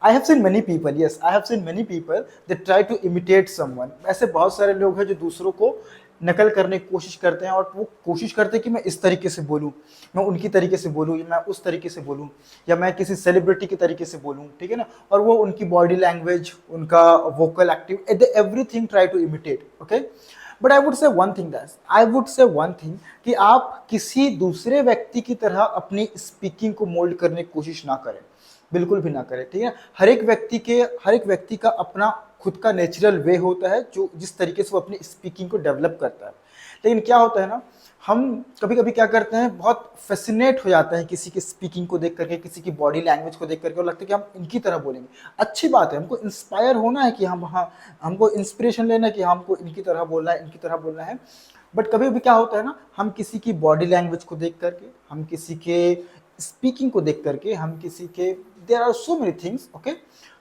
I have seen many people, yes, I have seen many people that try to imitate someone. ऐसे बहुत सारे लोग हैं जो दूसरों को नकल करने की कोशिश करते हैं और वो कोशिश करते हैं कि मैं इस तरीके से बोलूँ, मैं उनकी तरीके से बोलूँ, या मैं उस तरीके से बोलूँ, या मैं किसी सेलिब्रिटी के तरीके से बोलूँ, ठीक है ना। और वो उनकी बॉडी लैंग्वेज, उनका vocal active, everything try to imitate, okay. But I would say one thing, I would say one thing कि आप किसी दूसरे व्यक्ति की तरह अपनी स्पीकिंग को मोल्ड करने की कोशिश ना करें, बिल्कुल भी ना करें, ठीक है। हर एक व्यक्ति का अपना खुद का नेचुरल वे होता है जो जिस तरीके से वो अपनी स्पीकिंग को डेवलप करता है। लेकिन क्या होता है ना, हम कभी कभी क्या करते हैं, बहुत फैसिनेट हो जाते हैं किसी की स्पीकिंग को देख करके, किसी की बॉडी लैंग्वेज को देख करके, और लगता है कि हम इनकी तरह बोलेंगे। अच्छी बात है, हमको इंस्पायर होना है कि हम, हाँ, हमको इंस्पिरेशन लेना है कि हमको इनकी तरह बोलना है, इनकी तरह बोलना है। बट कभी भी क्या होता है ना, हम किसी की बॉडी लैंग्वेज को देख करके, हम किसी के स्पीकिंग को देख करके, हम किसी के, there are so many things, okay,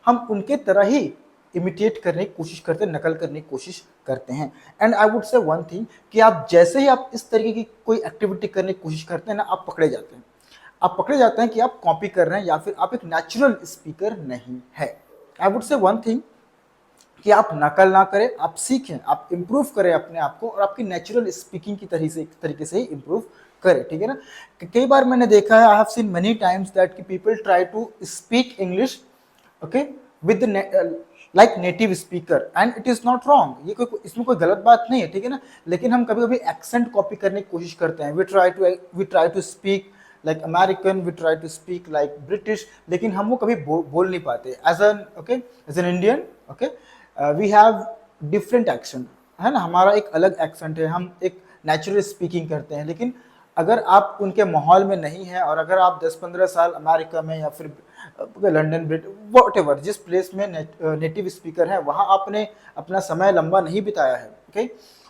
हम उनके तरह ही इमिटेट करने की कोशिश करते हैं, नकल करने की कोशिश करते हैं। And I would say one thing कि आप जैसे ही आप इस तरीके की कोई एक्टिविटी करने की कोशिश करते हैं ना, आप पकड़े जाते हैं। आप पकड़े जाते हैं कि आप कॉपी कर रहे हैं या फिर आप एक नेचुरल स्पीकर नहीं है। आई वुड से वन थिंग कि आप नकल ना करें, आप सीखें, आप इम्प्रूव करें अपने आप को, और आपकी नेचुरल स्पीकिंग की तरीके से ही इम्प्रूव करें, ठीक है ना। कई बार मैंने देखा है, I have seen many times that कि people try to speak English, okay, with like native speaker, and it is not wrong, ये कोई, इसमें कोई गलत बात नहीं है, ठीक है ना। लेकिन हम कभी कभी एक्सेंट कॉपी करने की कोशिश करते हैं, we try to speak like American, we try to speak like British, लेकिन हम वो कभी बोल नहीं पाते। As an Indian, okay, we have different accent, है ना, हमारा एक अलग एक्सेंट है, हम एक नेचुरल स्पीकिंग करते हैं। लेकिन अगर आप उनके माहौल में नहीं हैं, और अगर आप 10-15 साल अमेरिका में या फिर लंदन, वॉट एवर, जिस प्लेस में नेटिव स्पीकर है, वहाँ आपने अपना समय लंबा नहीं बिताया है, ओके,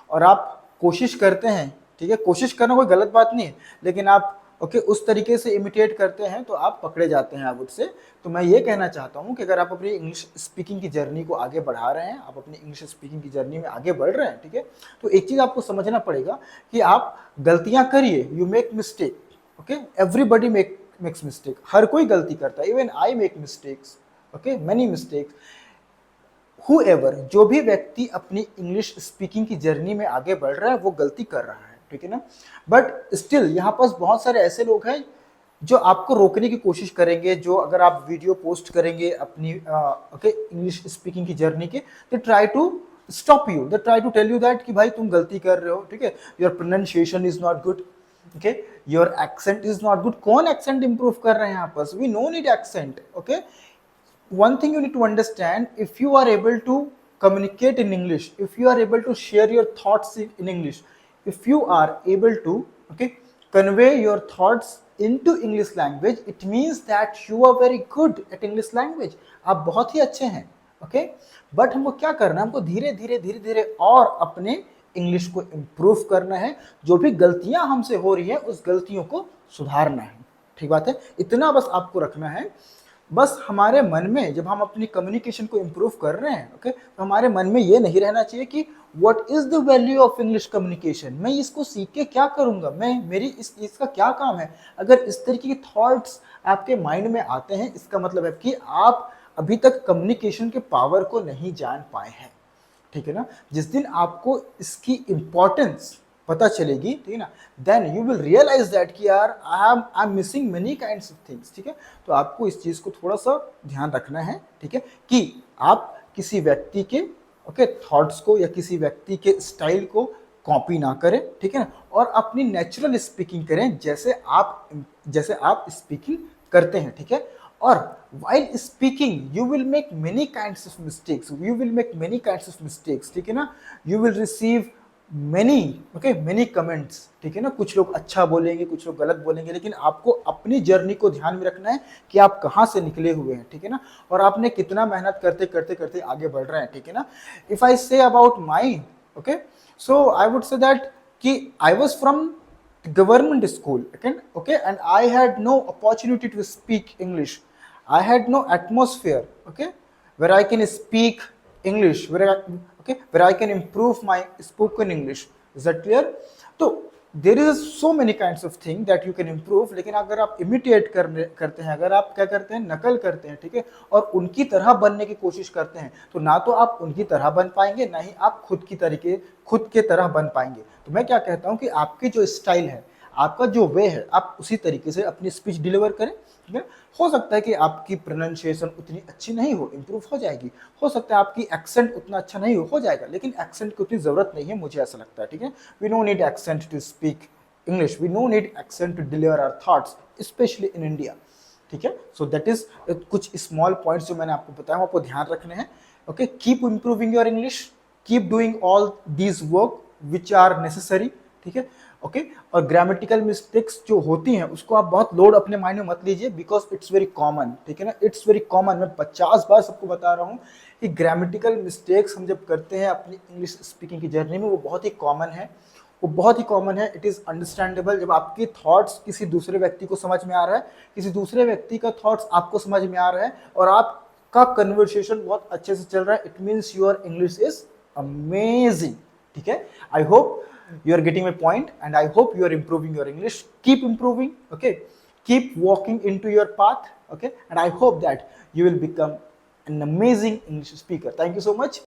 और आप कोशिश करते हैं, ठीक है, कोशिश करना कोई गलत बात नहीं है, लेकिन आप, ओके, उस तरीके से इमिटेट करते हैं तो आप पकड़े जाते हैं, आउट से। तो मैं ये कहना चाहता हूँ कि अगर आप अपनी इंग्लिश स्पीकिंग की जर्नी को आगे बढ़ा रहे हैं, आप अपनी इंग्लिश स्पीकिंग की जर्नी में आगे बढ़ रहे हैं, ठीक है, तो एक चीज़ आपको समझना पड़ेगा कि आप गलतियाँ करिए, you make mistake, okay, everybody makes mistake, हर कोई गलती करता है, even I make mistakes, okay, many mistakes. However, जो भी व्यक्ति अपनी इंग्लिश स्पीकिंग की जर्नी में आगे बढ़ रहा है वो गलती कर रहा है, ठीक है ना। बट स्टिल यहाँ पास बहुत सारे ऐसे लोग हैं जो आपको रोकने की कोशिश करेंगे, जो अगर आप वीडियो पोस्ट करेंगे अपनी ओके इंग्लिश स्पीकिंग की जर्नी के, they try to stop you, they try to tell you that कि भाई तुम गलती कर रहे हो, ठीक है, your pronunciation is not good, okay, your accent is not good. कौन एक्सेंट इंप्रूव कर रहे हैं यहाँ पर? We no need accent, okay. One thing you need to understand, if you are able to communicate in English, if you are able to share your thoughts in English, if you are able to, okay, convey your thoughts into English language, it means that you are very good at English language, आप बहुत ही अच्छे हैं, okay। But हमको क्या करना है, हमको धीरे धीरे और अपने इंग्लिश को इम्प्रूव करना है, जो भी गलतियां हमसे हो रही है उस गलतियों को सुधारना है, ठीक बात है। इतना बस आपको रखना है। बस हमारे मन में, जब हम अपनी कम्युनिकेशन को इम्प्रूव कर रहे हैं, ओके, तो हमारे मन में ये नहीं रहना चाहिए कि what is the value of English communication, मैं इसको सीख के क्या करूंगा, मेरी इसका क्या काम है। अगर इस तरीके के थॉट्स आपके माइंड में आते हैं, इसका मतलब है कि आप अभी तक कम्युनिकेशन के पावर को नहीं जान पाए हैं, ठीक है ना। जिस दिन आपको इसकी इंपॉर्टेंस पता चलेगी, ठीक है ना, then you will realise that कि यार I am missing many kinds of things, ठीक है। तो आपको इस चीज़ को थोड़ा सा ध्यान रखना है, ठीक है, कि आप किसी व्यक्ति के, ओके, थॉट्स को या किसी व्यक्ति के स्टाइल को कॉपी ना करें, ठीक है ना, और अपनी नेचुरल स्पीकिंग करें जैसे आप स्पीकिंग करते हैं, ठीक है। और while speaking you will make many kinds of mistakes, ठीक है ना, you will receive many comments, ठीक है ना, कुछ लोग अच्छा बोलेंगे, कुछ लोग गलत बोलेंगे, लेकिन आपको अपनी जर्नी को ध्यान में रखना है कि आप कहाँ से निकले हुए हैं, ठीक है ना, और आपने कितना मेहनत करते आगे बढ़ रहे हैं, ठीक है ना। If I say about my, okay, so I would say that कि I was from government school, okay, and I had no opportunity to speak English. I had no atmosphere, okay, where I can speak English, where I can improve my spoken English. Is that clear? तो there is so many kind of thing that you can improve, लेकिन अगर आप imitate करते हैं, अगर आप क्या करते हैं, नकल करते हैं, ठीक है, और उनकी तरह बनने की कोशिश करते हैं, तो ना तो आप उनकी तरह बन पाएंगे, ना ही आप खुद के तरह बन पाएंगे। तो मैं क्या कहता हूँ कि आपकी जो स्टाइल है, आपका जो वे है, आप उसी तरीके से अपनी स्पीच डिलीवर करें, ठीक है। हो सकता है कि आपकी प्रोनाउंसिएशन उतनी अच्छी नहीं हो, इम्प्रूव हो जाएगी। हो सकता है आपकी एक्सेंट उतना अच्छा नहीं हो जाएगा, लेकिन एक्सेंट की उतनी ज़रूरत नहीं है, मुझे ऐसा लगता है, ठीक है। We no need accent to speak English, we no need accent to deliver our thoughts, specially in India, ठीक है। सो दैट इज कुछ स्मॉल पॉइंट्स जो मैंने आपको बताया, आपको ध्यान रखने हैं। Okay, keep improving your English, keep doing all these work which are necessary, ठीक है। ओके, और ग्रामेटिकल मिस्टेक्स जो होती हैं उसको आप बहुत लोड अपने माइंड में मत लीजिए, बिकॉज इट्स वेरी कॉमन, ठीक है ना, इट्स वेरी कॉमन। मैं 50 बार सबको बता रहा हूँ कि ग्रामेटिकल मिस्टेक्स हम जब करते हैं अपनी इंग्लिश स्पीकिंग की जर्नी में, वो बहुत ही कॉमन है, वो बहुत ही कॉमन है। इट इज़ अंडरस्टैंडेबल जब आपके थॉट्स किसी दूसरे व्यक्ति को समझ में आ रहा है, किसी दूसरे व्यक्ति का थॉट्स आपको समझ में आ रहा है, और आपका कन्वर्सेशन बहुत अच्छे से चल रहा है, it means your English is amazing, ठीक है। I hope you are getting my point, and I hope you are improving your English. Keep improving, okay, keep walking into your path, okay, and I hope that you will become an amazing English speaker. Thank you so much.